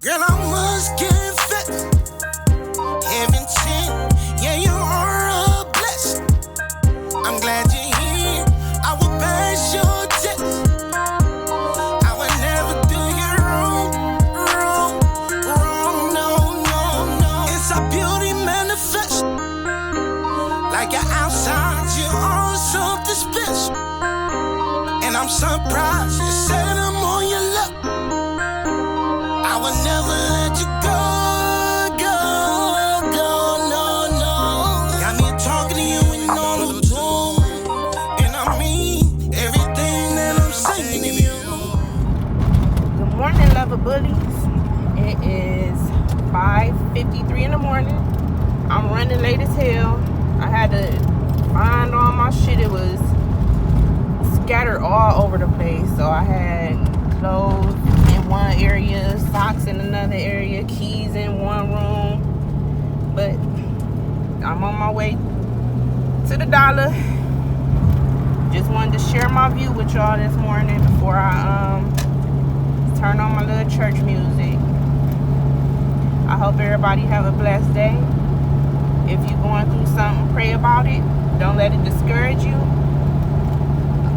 Girl, I must get fit. Heaven sent, yeah, you are a blessing. I'm glad you're here. I will pass your test. I would never do you wrong, no. It's a beauty manifest. Like your outside, you are something special. And I'm surprised you said I'm on your luck. I would never let you go, no. Got me talking to you in all the tone. And I mean everything that I'm saying to you. Good morning, lover bullies. It is 5:53 in the morning. I'm running late as hell. I had to find all my shit. It was scattered all over the place. So I had clothes in one area, socks in another area, keys in one room. But I'm on my way to the dollar. Just wanted to share my view with y'all this morning before I turn on my little church music. I hope everybody have a blessed day. If you're going through something, pray about it. Don't let it discourage you.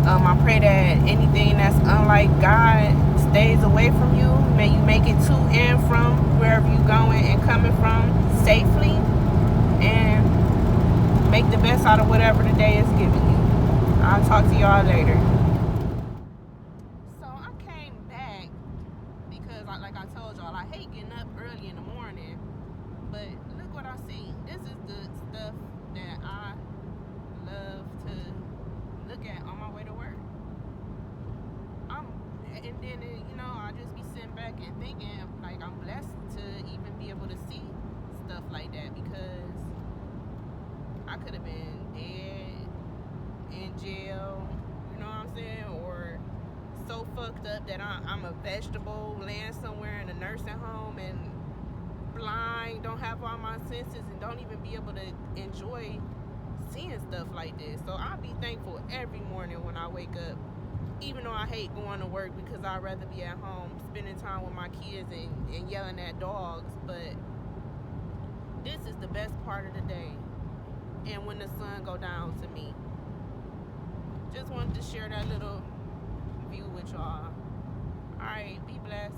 I pray that anything that's unlike God stays away from you. May you make it to and from wherever you're going and coming from safely. And make the best out of whatever the day is giving you. I'll talk to y'all later. So I came back because, like I told y'all, I hate getting up early in the morning. But look what I see. This is the stuff that I love to look at on my way to work. And then, I just be sitting back and thinking, like, I'm blessed to even be able to see stuff like that, because I could have been dead, in jail, you know what I'm saying, or so fucked up that I'm a vegetable laying somewhere in a nursing home and blind, don't have all my senses, and don't even be able to enjoy seeing stuff like this. So I'll be thankful every morning when I wake up, even though I hate going to work because I'd rather be at home spending time with my kids and yelling at dogs. But this is the best part of the day, and when the sun go down to me. Just wanted to share that little view with y'all. Alright, be blessed.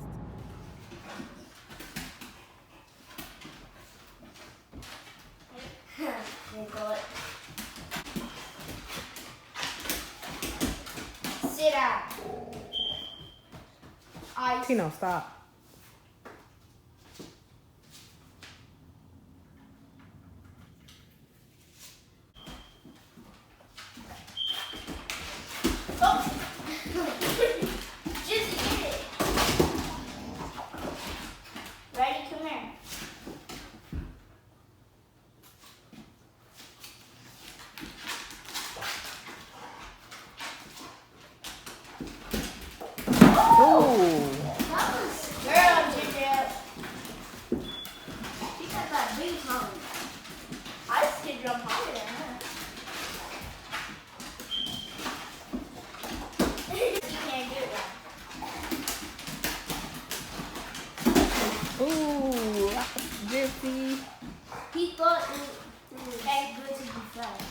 Sit down. Tino, stop. Oh. Just get it. Ready? Come here. He thought it was that good to be fried.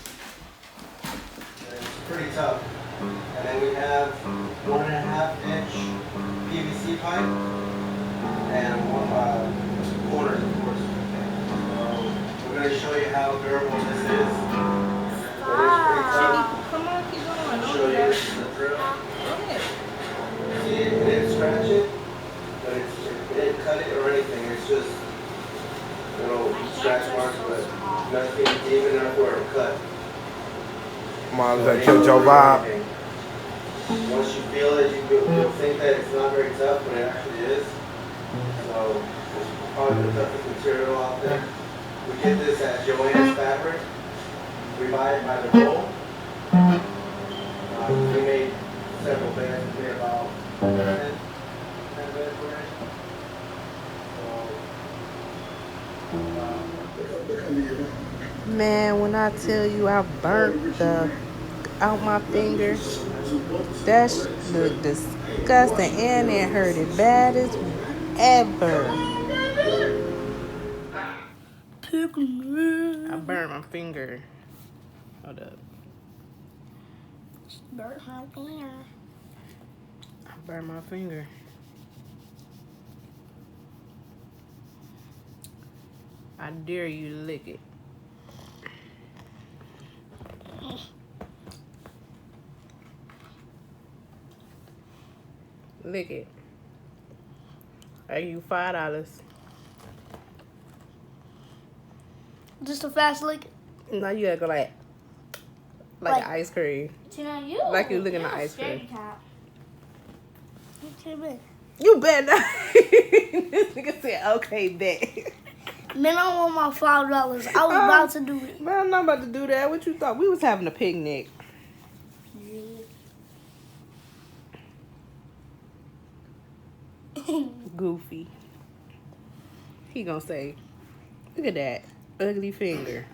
It's pretty tough. And then we have 1.5-inch PVC pipe and one corners, of course. So we're going to show you how durable this is. It is pretty tough. Come on, keep going. I'll show you the drill. See, it didn't scratch it, but it didn't cut it or anything. It's just little scratch marks, but nothing deep enough where it cut. Mom's that killed your vibe. Once you feel it, you'll think that it's not very tough, but it actually is. So it's probably the toughest material out there. We get this at Joann's Fabric. We buy it by the roll. We made several bands. We made about 10 bands for it. Man, when I tell you I burnt out my fingers, that's the disgusting, and it hurted bad as ever. Picnic. I burned my finger. Hold up. Burnt my finger. I burned my finger. I dare you to lick it. Lick it. Are you $5? Just a fast lick. Now you gotta go like ice cream. You. Like you looking at ice cream. You You bet not. This nigga said, okay, bet. Man, I want my $5. I was about to do it. Man, I'm not about to do that. What you thought? We was having a picnic. Goofy. He gonna say, look at that ugly finger.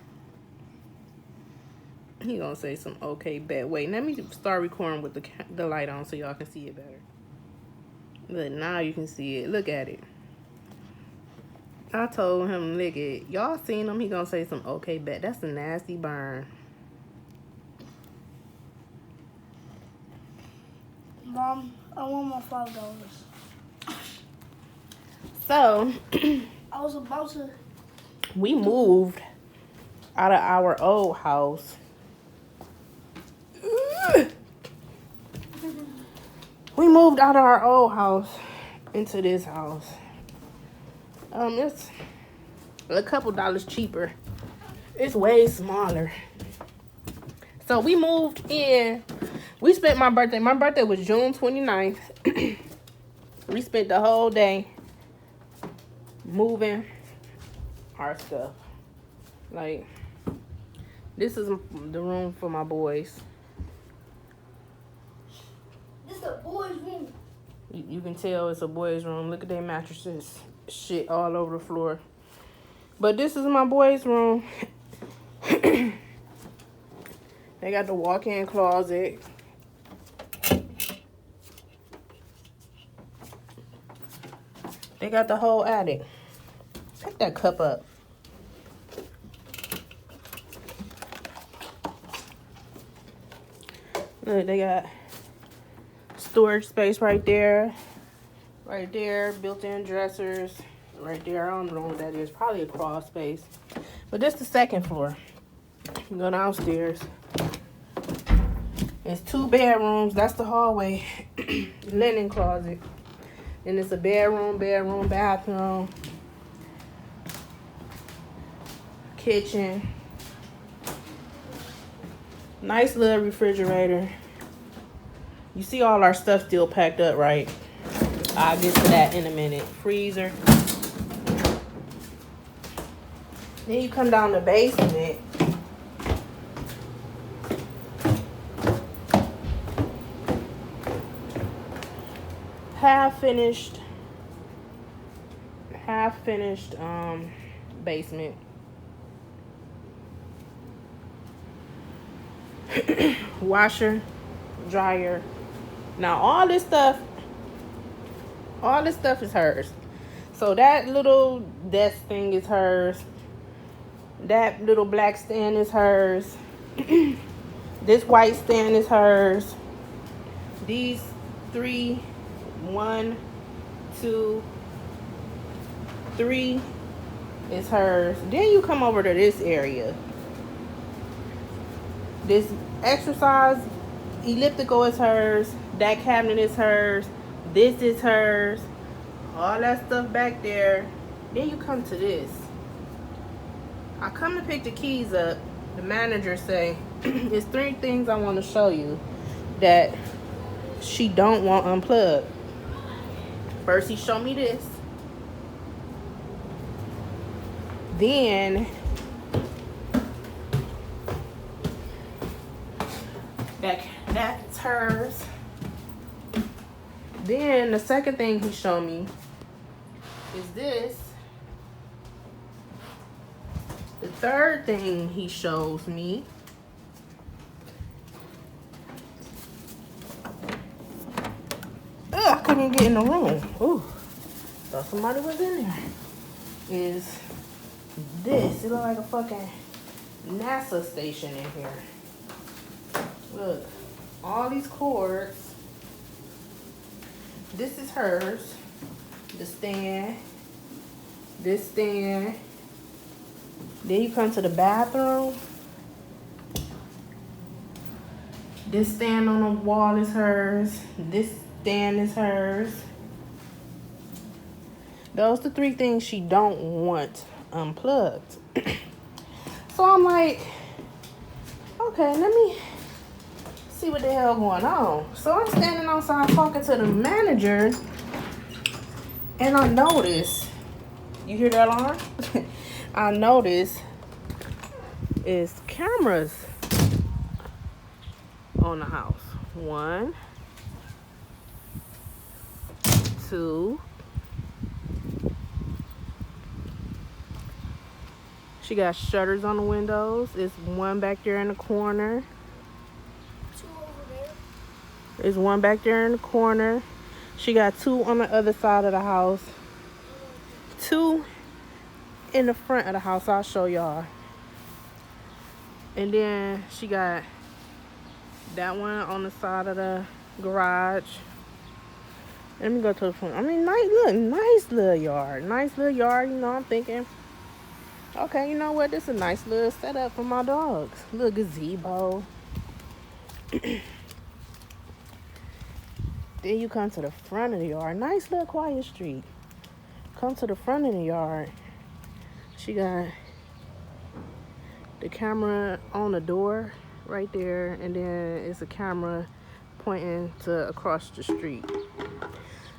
He gonna say some okay bet. Wait, let me start recording with the light on so y'all can see it better. Look, now you can see it. Look at it. I told him lick it. Y'all seen him? He gonna say some okay bet. That's a nasty burn. Mom, I want my $5. So I was about to. we moved out of our old house. We moved out of our old house into this house. It's a couple dollars cheaper. It's way smaller. So we moved in. We spent my birthday. My birthday was June 29th. We spent the whole day moving our stuff. Like, this is the room for my boys. This is a boy's room. You can tell it's a boys' room. Look at their mattresses. Shit all over the floor. But this is my boys' room. They got the walk-in closet. They got the whole attic. Pick that cup up. Look, they got storage space right there. Right there, built-in dressers. Right there, I don't know what that is. Probably a crawl space. But this is the second floor. You go downstairs. It's 2 bedrooms. That's the hallway. Linen closet. And it's a bedroom, bathroom, kitchen. Nice little refrigerator. You see all our stuff still packed up, right? I'll get to that in a minute. Freezer. Then you come down the basement. Half finished basement. Washer, dryer. Now all this stuff is hers. So that little desk thing is hers. That little black stand is hers. This white stand is hers. These 3, 1, 2, 3 is hers. Then you come over to this area. This exercise elliptical is hers. That cabinet is hers. This is hers. All that stuff back there. Then you come to this. I come to pick the keys up. The manager say, "There's 3 things I want to show you that she don't want unplugged." First, he showed me this. Then that's hers. Then the second thing he showed me is this. The third thing he shows me I couldn't get in the room. Ooh. So somebody was in there. Is this? It look like a fucking NASA station in here. Look, all these cords. This is hers. The stand. This stand. Then you come to the bathroom. This stand on the wall is hers. This stand is hers. Those the 3 things she don't want unplugged. So I'm like, okay, let me see what the hell going on. So I'm standing outside talking to the manager, and I notice, you hear that alarm? I notice is cameras on the house. 1, 2. She got shutters on the windows. It's 1 back there in the corner. 2 over there. There's 1 back there in the corner. She got 2 on the other side of the house. 2 in the front of the house. I'll show y'all. And then she got that one on the side of the garage. Let me go to the front. I mean, nice little yard. Nice little yard, you know, I'm thinking, okay, you know what? This is a nice little setup for my dogs. Little gazebo. Then you come to the front of the yard. Nice little quiet street. Come to the front of the yard. She got the camera on the door right there. And then it's a camera pointing to across the street.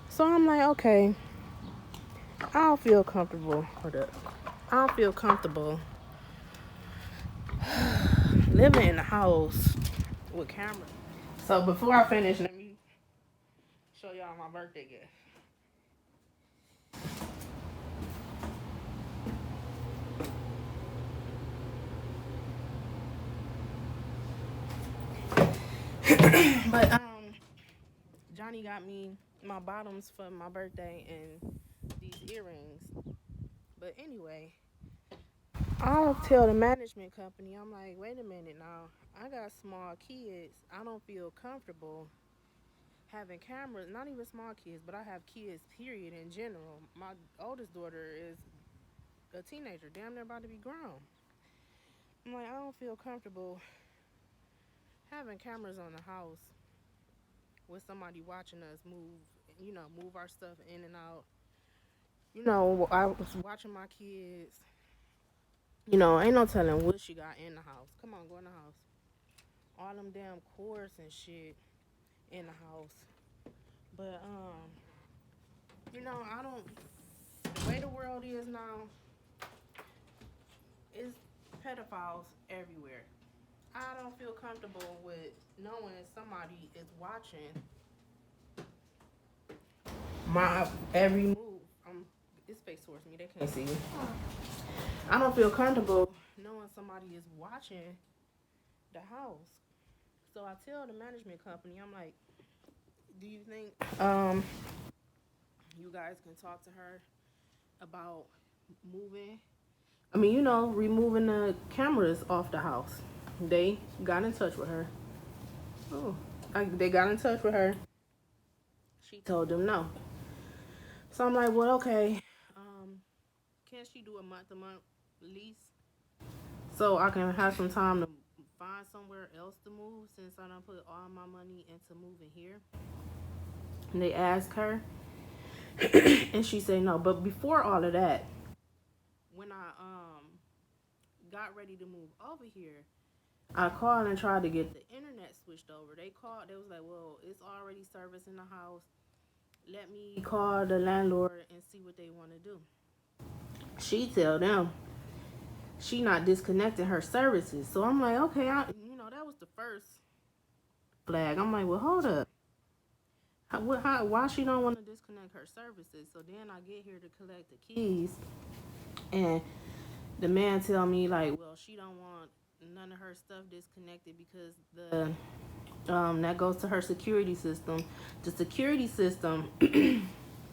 So I'm like, okay, I don't feel comfortable. Hold up. I don't feel comfortable living in a house with cameras. So before I finish, let me show y'all my birthday gift. But Johnny got me my bottoms for my birthday and these earrings. But anyway, I'll tell the management company, I'm like, wait a minute now. I got small kids. I don't feel comfortable having cameras. Not even small kids, but I have kids, period, in general. My oldest daughter is a teenager, damn near about to be grown. I'm like, I don't feel comfortable having cameras on the house with somebody watching us move our stuff in and out. You know, I was watching my kids. You know, ain't no telling what she got in the house. Come on, go in the house. All them damn cords and shit in the house. But, you know, the way the world is now, it's pedophiles everywhere. I don't feel comfortable with knowing somebody is watching my every move. It's face towards me, they can't see you. I don't feel comfortable knowing somebody is watching the house. So I tell the management company, I'm like, do you think you guys can talk to her about moving? I mean, you know, removing the cameras off the house. They got in touch with her. They got in touch with her. She told them no. So I'm like, well, okay. Can she do a month-to-month lease so I can have some time to find somewhere else to move since I don't put all my money into moving here? And they asked her, and she said no. But before all of that, when I got ready to move over here, I called and tried to get the internet switched over. They called. They was like, well, it's already service in the house. Let me call the landlord and see what they want to do. She tell them she not disconnecting her services. So I'm like, okay, that was the first flag. I'm like, well, hold up. Why she don't want to disconnect her services? So then I get here to collect the keys, and the man tell me like, well, she don't want none of her stuff disconnected because that goes to her security system. The security system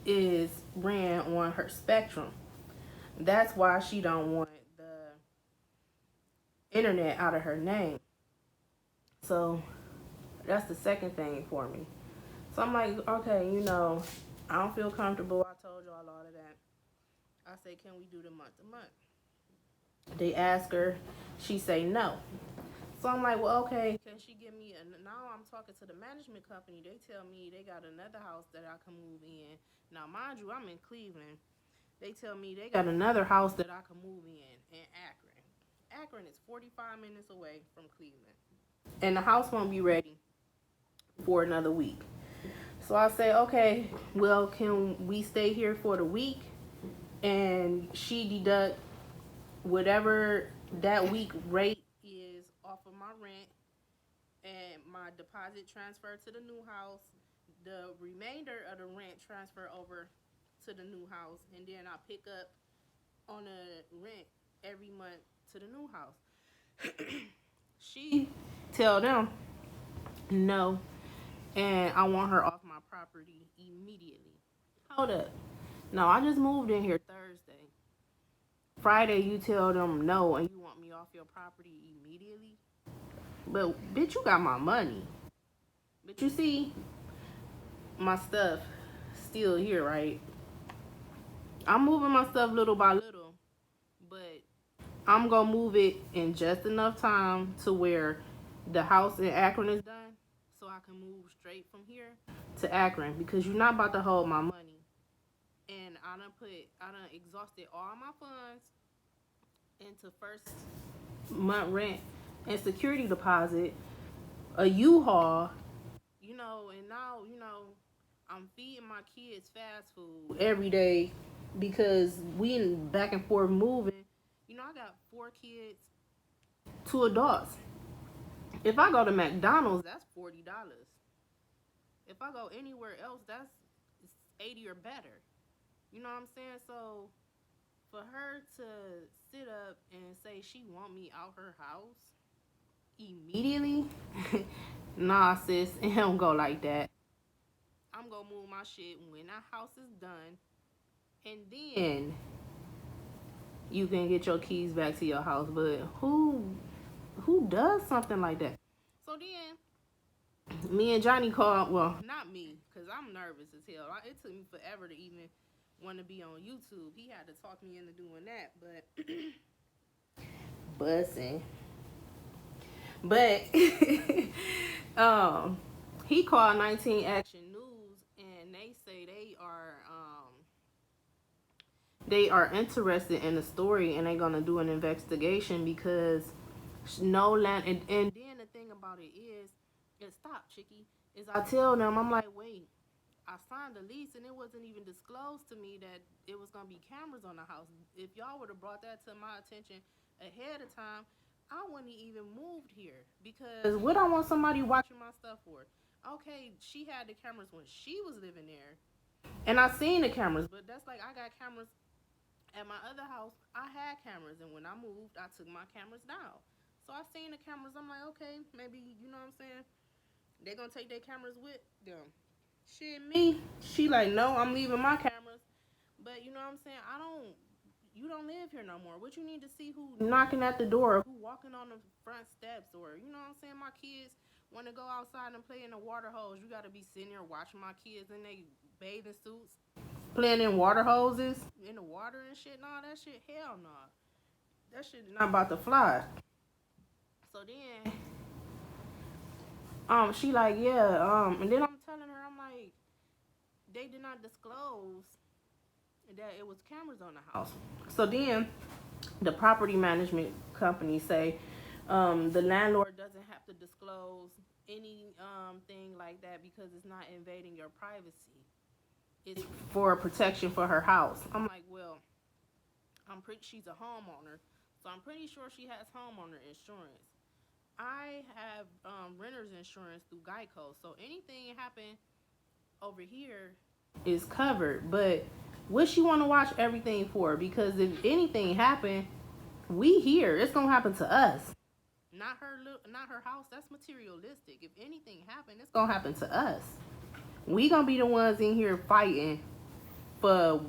is ran on her spectrum. That's why she don't want the internet out of her name. So that's the second thing for me. So I'm like, okay, you know, I don't feel comfortable. I told y'all all of that. I say, can we do the month to month? They ask her, she say no. So I'm like, well, okay, can she give me now I'm talking to the management company. They tell me they got another house that I can move in. Now, mind you, I'm in Cleveland. They tell me they got another house that I can move in Akron. Akron is 45 minutes away from Cleveland. And the house won't be ready for another week. So I say, okay, well, can we stay here for the week? And she deduct whatever that week rate is off of my rent, and my deposit transfer to the new house. The remainder of the rent transfer over to the new house, and then I pick up on the rent every month to the new house. She tell them no, and I want her off my property immediately. Hold up. No, I just moved in here Thursday. Friday you tell them no and you want me off your property immediately? But bitch, you got my money. But you see, my stuff still here, right? I'm moving my stuff little by little, but I'm gonna move it in just enough time to where the house in Akron is done, so I can move straight from here to Akron, because you're not about to hold my money. And I done exhausted all my funds into first month rent and security deposit, a U-Haul, you know, and now, you know, I'm feeding my kids fast food every day because we in back and forth moving. You know, I got 4 kids, 2 adults. If I go to McDonald's, that's $40. If I go anywhere else, that's 80 or better. You know what I'm saying? So for her to sit up and say she want me out her house immediately, nah, sis, it don't go like that. I'm gonna move my shit when that house is done, and then you can get your keys back to your house. But who does something like that? So then me and Johnny called, well, not me, because I'm nervous as hell. It took me forever to even want to be on YouTube. He had to talk me into doing that, but bussing. But he called 19 Action News, and they say they are interested in the story, and they're gonna do an investigation because no land. And then the thing about it is stop, Chicky. Is I tell them, I'm like, wait, I signed a lease and it wasn't even disclosed to me that it was gonna be cameras on the house. If y'all would have brought that to my attention ahead of time, I wouldn't even moved here, because what I want somebody watching my stuff for? Okay, she had the cameras when she was living there, and I seen the cameras, but that's like I got cameras at my other house. I had cameras, and when I moved, I took my cameras down. So I seen the cameras. I'm like, okay, maybe, you know what I'm saying, they gonna take their cameras with them. Shit, me, she like, no, I'm leaving my cameras. But you know what I'm saying, you don't live here no more. What you need to see who knocking at the door, or who walking on the front steps, or, you know what I'm saying, my kids want to go outside and play in the water hose. You got to be sitting there watching my kids in their bathing suits playing in water hoses in the water and shit. Nah, that shit, hell nah. That shit not about to fly. So then she like, yeah, and then I'm telling her, I'm like, they did not disclose that it was cameras on the house. So then the property management company say the landlord doesn't have to disclose any thing like that because it's not invading your privacy. It's for protection for her house. I'm like, well, she's a homeowner, so I'm pretty sure she has homeowner insurance. I have renter's insurance through Geico, so anything happen over here is covered. But what she want to watch everything for? Because if anything happen, we here. It's gonna happen to us, not her house. That's materialistic. If anything happen, it's gonna happen to us. We gonna be the ones in here fighting for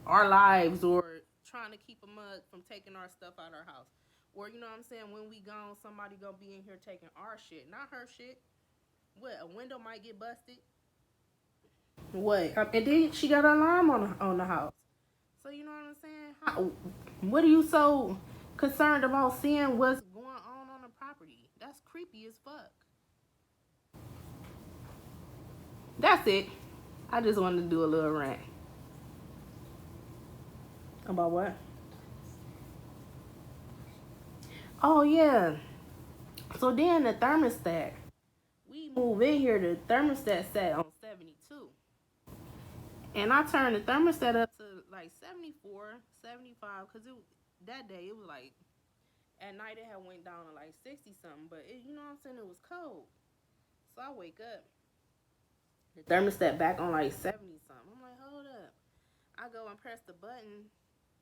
our lives or trying to keep a mug from taking our stuff out of our house. Or, you know what I'm saying, when we gone, somebody gonna be in here taking our shit, not her shit. What, a window might get busted? What? And then she got an alarm on the house. So, you know what I'm saying? What are you so concerned about seeing what's going on the property? That's creepy as fuck. That's it. I just wanted to do a little rant. About what? Oh, yeah. So then the thermostat. We move in here, the thermostat sat on 72. And I turned the thermostat up to like 74, 75, because that day it was like, at night it had went down to like 60 something, but you know what I'm saying, it was cold. So I wake up, the thermostat back on like 70 something. I'm like, hold up. I go and press the button,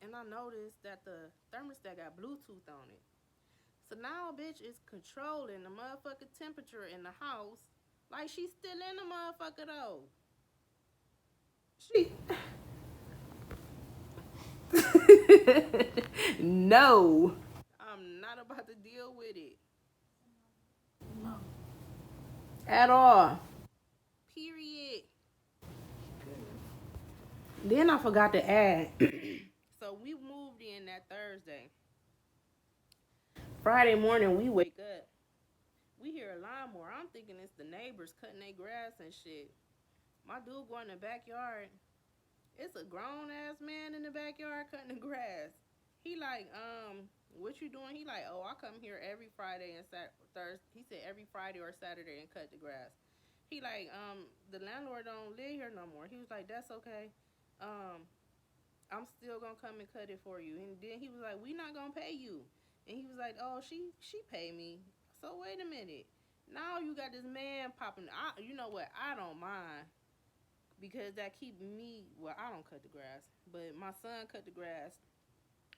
and I noticed that the thermostat got Bluetooth on it. So now bitch is controlling the motherfucking temperature in the house like she's still in the motherfucker though. No. I'm not about to deal with it. No. At all. Period. Then I forgot to add. So we moved in that Thursday. Friday morning we wake up. We hear a lawnmower. I'm thinking it's the neighbors cutting their grass and shit. My dude go in the backyard. It's a grown ass man in the backyard cutting the grass. He like, what you doing? He like, oh, I come here every Friday and Thursday. He said every Friday or Saturday and cut the grass. He like, the landlord don't live here no more. He was like, that's okay. I'm still gonna come and cut it for you. And then he was like, we not gonna pay you. And he was like, oh, she paid me. So wait a minute. Now you got this man popping. You know what? I don't mind. Because that keep me, well, I don't cut the grass. But my son cut the grass.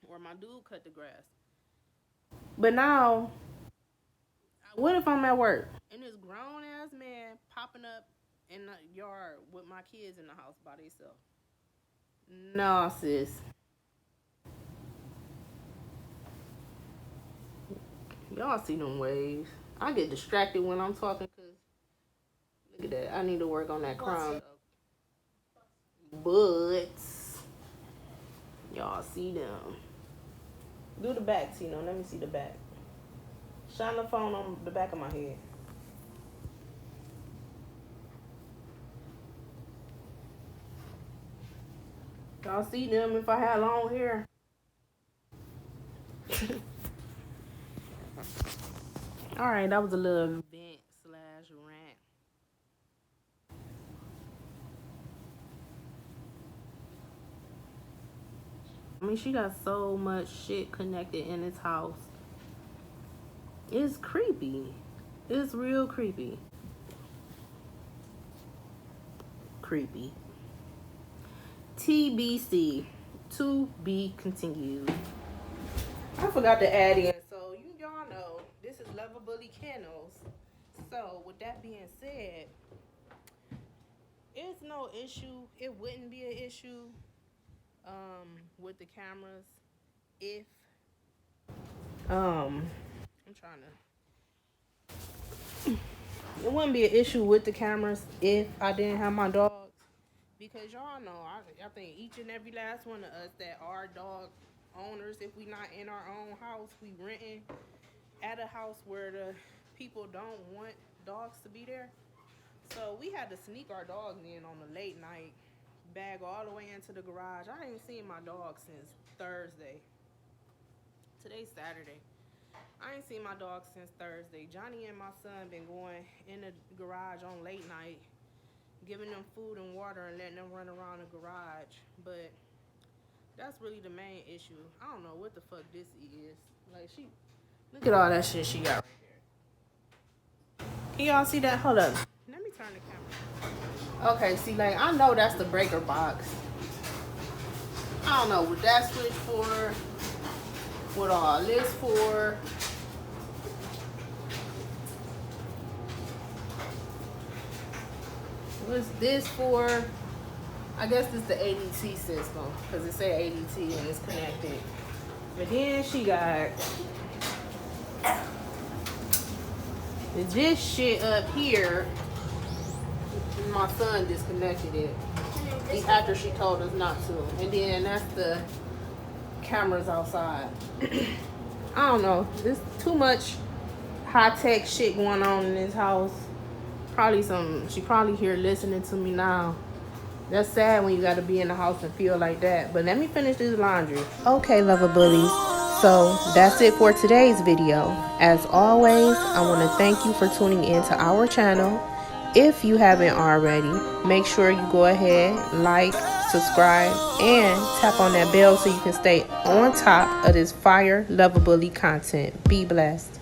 Or my dude cut the grass. But now, what if I'm at work? And this grown ass man popping up in the yard with my kids in the house by themselves. No, sis. Y'all see them waves. I get distracted when I'm talking because look at that. I need to work on that crown. But y'all see them. Do the back, Tino. Let me see the back. Shine the phone on the back of my head. Y'all see them if I had long hair. Alright, that was a little vent/rant. I mean, she got so much shit connected in this house. It's creepy. It's real creepy. Creepy. TBC. To be continued. I forgot to add in, so y'all know this is Level Bully Kennels. So with that being said, it's no issue. It wouldn't be an issue with the cameras if I'm trying to. It wouldn't be an issue with the cameras if I didn't have my dogs. Because y'all know, I think each and every last one of us that are dog owners, if we not in our own house, we renting at a house where the people don't want dogs to be there. So we had to sneak our dogs in on a late night, bag all the way into the garage. I ain't seen my dog since Thursday. Today's Saturday. I ain't seen my dog since Thursday. Johnny and my son been going in the garage on late night, giving them food and water and letting them run around the garage. But that's really the main issue. I don't know what the fuck this is. Like, look at all that shit she got right there. Can y'all see that? Hold up. Let me turn the camera. Okay, see, like, I know that's the breaker box. I don't know what that switch for. What all this for. What's this for? I guess this is the ADT system because it say ADT and it's connected. But then she got this shit up here. My son disconnected it after she told us not to. And then that's the cameras outside. I don't know. There's too much high-tech shit going on in this house. She probably here listening to me now. That's sad when you got to be in the house and feel like that. But let me finish this laundry. Okay, lover bullies. So that's it for today's video. As always, I want to thank you for tuning into our channel. If you haven't already, make sure you go ahead, like, subscribe, and tap on that bell so you can stay on top of this fire lover bully content. Be blessed.